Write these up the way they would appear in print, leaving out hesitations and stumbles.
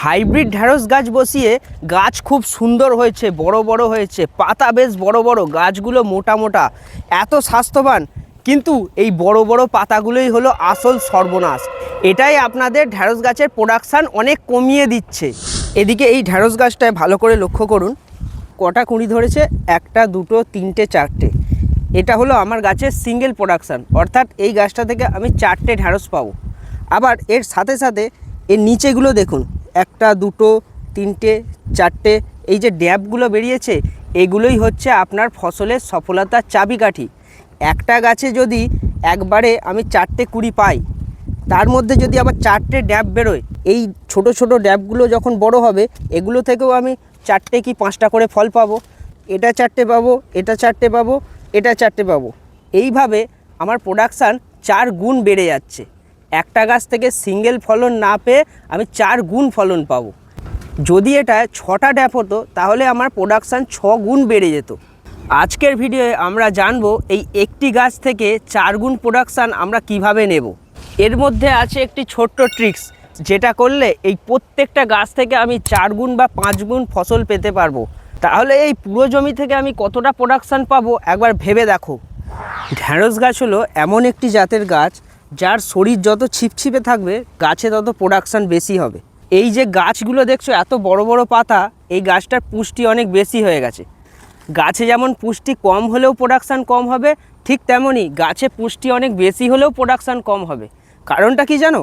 Hybrid ঢ্যাঁড়স গাছ বসিয়ে গাছ খুব সুন্দর হয়েছে, বড় বড় হয়েছে, পাতা বেশ বড় বড়, গাছগুলো মোটা মোটা, এত স্বাস্থ্যবান। কিন্তু এই বড় বড় পাতাগুলোই হলো আসল সর্বনাশ। এটাই আপনাদের ঢ্যাঁড়স গাছের প্রোডাকশান অনেক কমিয়ে দিচ্ছে। এদিকে এই ঢ্যাঁড়স গাছটায় ভালো করে লক্ষ্য করুন, কটা কুঁড়ি ধরেছে, একটা দুটো তিনটে চারটে। এটা হলো আমার গাছের সিঙ্গেল প্রোডাকশান, অর্থাৎ এই গাছটা থেকে আমি চারটে ঢ্যাঁড়স পাবো। আবার এর সাথে সাথে এর নিচেগুলো দেখুন, একটা দুটো তিনটে চারটে, এই যে ড্যাবগুলো বেরিয়েছে এগুলোই হচ্ছে আপনার ফসলের সফলতার চাবিকাঠি। একটা গাছে যদি একবারে আমি চারটে কুঁড়ি পাই, তার মধ্যে যদি আবার চারটে ড্যাব বেরোয়, এই ছোট ছোট ড্যাবগুলো যখন বড় হবে এগুলো থেকেও আমি চারটে কি পাঁচটা করে ফল পাবো। এটা চারটে পাবো, এটা চারটে পাবো, এটা চারটে পাবো। এইভাবে আমার প্রোডাকশান 4 গুণ বেড়ে যাচ্ছে। একটা গাছ থেকে সিঙ্গেল ফলন না পেয়ে আমি 4 গুণ ফলন পাবো। যদি এটা 6টা ড্যাপ হতো তাহলে আমার প্রোডাকশান 6 গুণ বেড়ে যেত। আজকের ভিডিওয়ে আমরা জানবো এই একটি গাছ থেকে 4 গুণ প্রোডাকশান আমরা কিভাবে নেব। এর মধ্যে আছে একটি ছোট্ট ট্রিক্স, যেটা করলে এই প্রত্যেকটা গাছ থেকে আমি 4 গুণ বা 5 গুণ ফসল পেতে পারবো। তাহলে এই পুরো জমি থেকে আমি কতটা প্রোডাকশান পাবো একবার ভেবে দেখো। ঢ্যাঁড়স গাছ হলো এমন একটি জাতের গাছ যার শরীর যত ছিপছিপে থাকবে গাছে তত প্রোডাকশান বেশি হবে। এই যে গাছগুলো দেখছো এত বড় বড় পাতা, এই গাছটার পুষ্টি অনেক বেশি হয়ে গেছে। গাছে যেমন পুষ্টি কম হলেও প্রোডাকশান কম হবে, ঠিক তেমনই গাছে পুষ্টি অনেক বেশি হলেও প্রোডাকশান কম হবে। কারণটা কি জানো?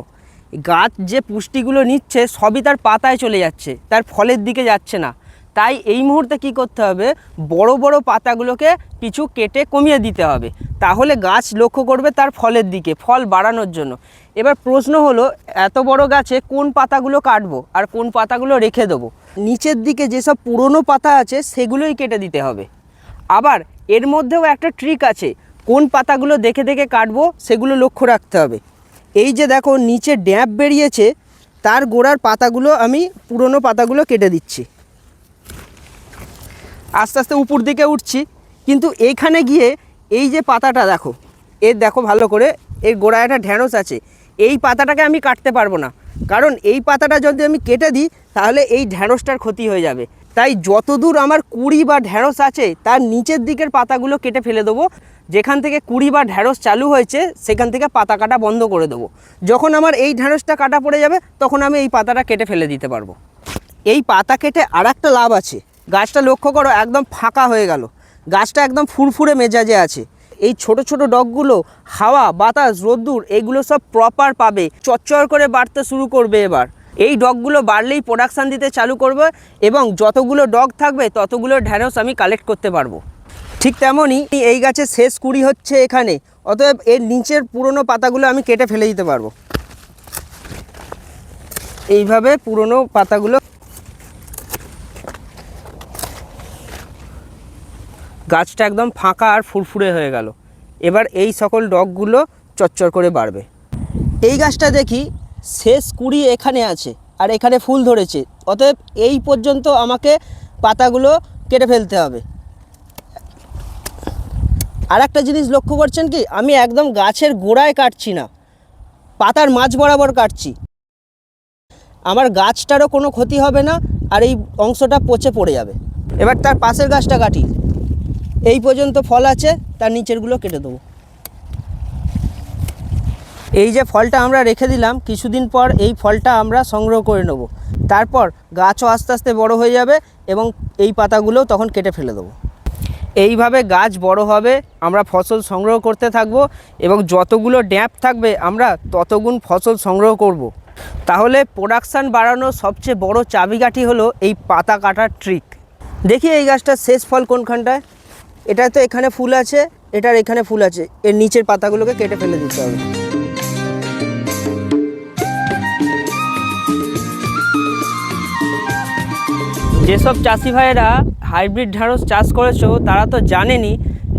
গাছ যে পুষ্টিগুলো নিচ্ছে সবই তার পাতায় চলে যাচ্ছে, তার ফলের দিকে যাচ্ছে না। তাই এই মুহূর্তে কি করতে হবে, বড় বড় পাতাগুলোকে কিছু কেটে কমিয়ে দিতে হবে। তাহলে গাছ লক্ষ্য করবে তার ফলের দিকে, ফল বাড়ানোর জন্য। এবার প্রশ্ন হলো, এত বড় গাছে কোন পাতাগুলো কাটবো আর কোন পাতাগুলো রেখে দেবো? নিচের দিকে যেসব পুরনো পাতা আছে সেগুলোই কেটে দিতে হবে। আবার এর মধ্যেও একটা ট্রিক আছে, কোন পাতাগুলো দেখে দেখে কাটবো সেগুলো লক্ষ্য রাখতে হবে। এই যে দেখো নিচে ড্যাব বেরিয়েছে, তার গোড়ার পাতাগুলো আমি পুরনো পাতাগুলো কেটে দিচ্ছি। আস্তে আস্তে উপর দিকে উঠছি, কিন্তু এইখানে গিয়ে এই যে পাতাটা দেখো, এর দেখো ভালো করে, এর গোড়ায় একটা ঢ্যাঁড়স আছে। এই পাতাটাকে আমি কাটতে পারবো না, কারণ এই পাতাটা যদি আমি কেটে দিই তাহলে এই ঢ্যাঁড়সটার ক্ষতি হয়ে যাবে। তাই যতদূর আমার কুঁড়ি বা ঢ্যাঁড়স আছে তার নিচের দিকের পাতাগুলো কেটে ফেলে দেবো। যেখান থেকে কুঁড়ি বা ঢ্যাঁড়স চালু হয়েছে সেখান থেকে পাতা কাটা বন্ধ করে দেবো। যখন আমার এই ঢ্যাঁড়সটা কাটা পড়ে যাবে তখন আমি এই পাতাটা কেটে ফেলে দিতে পারবো। এই পাতা কেটে আর একটা লাভ আছে, গাছটা লক্ষ্য করো একদম ফাঁকা হয়ে গেল, গাছটা একদম ফুরফুরে মেজাজে আছে। এই ছোট ছোট ডগগুলো হাওয়া বাতাস রোদ্দুর এগুলো সব প্রপার পাবে, চচ্চর করে বাড়তে শুরু করবে। এবার এই ডগগুলো বাড়লেই প্রোডাকশান দিতে চালু করবে এবং যতগুলো ডগ থাকবে ততগুলো ঢ্যাঁড়স আমি কালেক্ট করতে পারবো। ঠিক তেমনই এই গাছের শেষ কুঁড়ি হচ্ছে এখানে, অতএব এর নিচের পুরনো পাতাগুলো আমি কেটে ফেলে দিতে পারবো। এইভাবে পুরনো পাতাগুলো, গাছটা একদম ফাঁকা আর ফুরফুরে হয়ে গেল। এবার এই সকল ডগগুলো চচ্চর করে বাড়বে। এই গাছটা দেখি শেষ কুঁড়ি এখানে আছে আর এখানে ফুল ধরেছে, অতএব এই পর্যন্ত আমাকে পাতাগুলো কেটে ফেলতে হবে। আর একটা জিনিস লক্ষ্য করছেন কি, আমি একদম গাছের গোড়ায় কাটছি না, পাতার মাঝ বরাবর কাটছি। আমার গাছটারও কোনো ক্ষতি হবে না আর এই অংশটা পচে পড়ে যাবে। এবার তার পাশের গাছটা কাটি, এই পর্যন্ত ফল আছে, তার নিচেরগুলো কেটে দেবো। এই যে ফলটা আমরা রেখে দিলাম, কিছুদিন পর এই ফলটা আমরা সংগ্রহ করে নেব। তারপর গাছও আস্তে আস্তে বড় হয়ে যাবে এবং এই পাতাগুলো তখন কেটে ফেলে দেবো। এইভাবে গাছ বড় হবে, আমরা ফসল সংগ্রহ করতে থাকবো এবং যতগুলো ড্যাপ থাকবে আমরা ততগুণ ফসল সংগ্রহ করব। তাহলে প্রোডাকশান বাড়ানোর সবচেয়ে বড় চাবিকাঠি হলো এই পাতা কাটার ট্রিক। দেখি এই গাছটার শেষ ফল কোনখানটায়। এটা তো এখানে ফুল আছে, এটার এখানে ফুল আছে, এর নিচের পাতাগুলোকে কেটে ফেলে দিতে হবে। যেসব চাষি ভাইয়েরা হাইব্রিড ঢ্যাঁড়স চাষ করেছো তারা তো জানেনই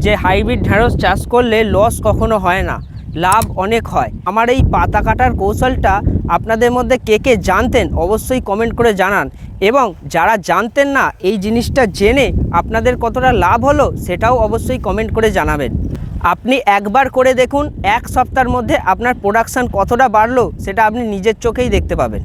যে হাইব্রিড ঢ্যাঁড়স চাষ করলে লস কখনো হয় না, লাভ অনেক হয়। আমার এই পাতা কাটার কৌশলটা আপনাদের মধ্যে কে কে জানতেন অবশ্যই কমেন্ট করে জানান, এবং যারা জানতেন না এই জিনিসটা জেনে আপনাদের কতটা লাভ হলো সেটাও অবশ্যই কমেন্ট করে জানাবেন। আপনি একবার করে দেখুন, 1 সপ্তাহের মধ্যে আপনার প্রোডাকশান কতটা বাড়লো সেটা আপনি নিজের চোখেই দেখতে পাবেন।